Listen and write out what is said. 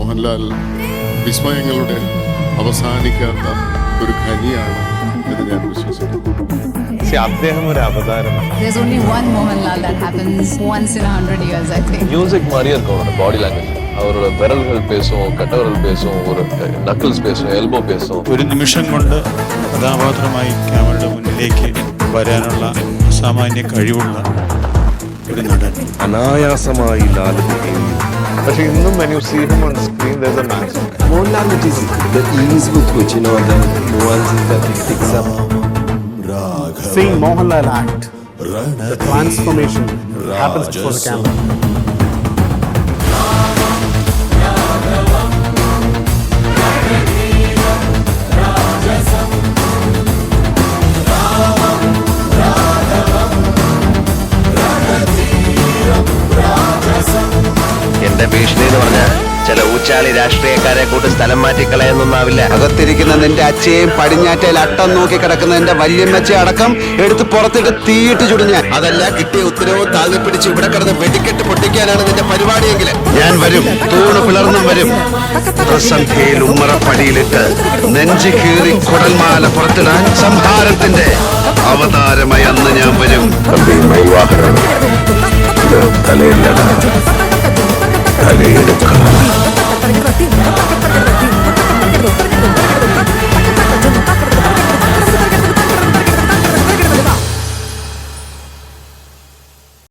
മോഹൻലാൽ വിസ്മയങ്ങളുടെ അവസാനിക്കാത്ത ഒരു ഖനിയാണ് എന്ന് ഞാൻ വിശ്വസിക്കുന്നു. അദ്ദേഹം ഒരു അവതാരമാണ്. There's only one Mohanlal that happens once in 100 years, I think. Music மாதிரியே இருக்கும் அவரோட பாடி லாங்குவேஜ். அவரோட விரல்கள் பேசும், கட்டவிரல் பேசும், ஒரு நக்கிள்ஸ் பேசும், എൽബോ പേസും. ഒരു നിമിഷം കൊണ്ട് കഥാപാത്രമായി ക്യാമറയുടെ മുന്നിലേക്ക് വരാനുള്ള അസാമാന്യ കഴിവുള്ള ഒരു നടൻ. അനായാസമായി ലാലിക്കുകയും പക്ഷെ ഇന്നും when you see him on screen there's a magic. Mohanlal, it is the ease with which the nuances that he picks up. Seeing Mohanlal act, the transformation happens before the camera. എന്റെ ഭീഷണി എന്ന് പറഞ്ഞാൽ ചില ഊച്ചാളി രാഷ്ട്രീയക്കാരെ കൂട്ട് സ്ഥലം മാറ്റിക്കളയെന്നൊന്നാവില്ല. അകത്തിരിക്കുന്ന നിന്റെ അച്ഛയും പടിഞ്ഞാറ്റയിൽ അട്ടം നോക്കി കിടക്കുന്ന നിന്റെ വല്യമ്മച്ച അടക്കം എടുത്ത് പുറത്തിട്ട് തീയിട്ട് ചുടുഞ്ഞാൻ. അതല്ല, കിട്ടിയ ഉത്തരവും താങ്ങി പിടിച്ച് ഇവിടെ കിടന്ന് വെടിക്കെട്ട് പൊട്ടിക്കാനാണ് നിന്റെ പരിപാടിയെങ്കിൽ ഞാൻ വരും, തൂണ് പിളർന്നും വരും. സന്ധ്യയിൽ ഉമ്മറപ്പടിയിലിട്ട് നെഞ്ചു കീറി കുടൽമാല പുറത്തിടാൻ സംഹാരത്തിന്റെ അവതാരമായി അന്ന് ഞാൻ വരും. തലയില്ലട, തലയെടുക്കാം.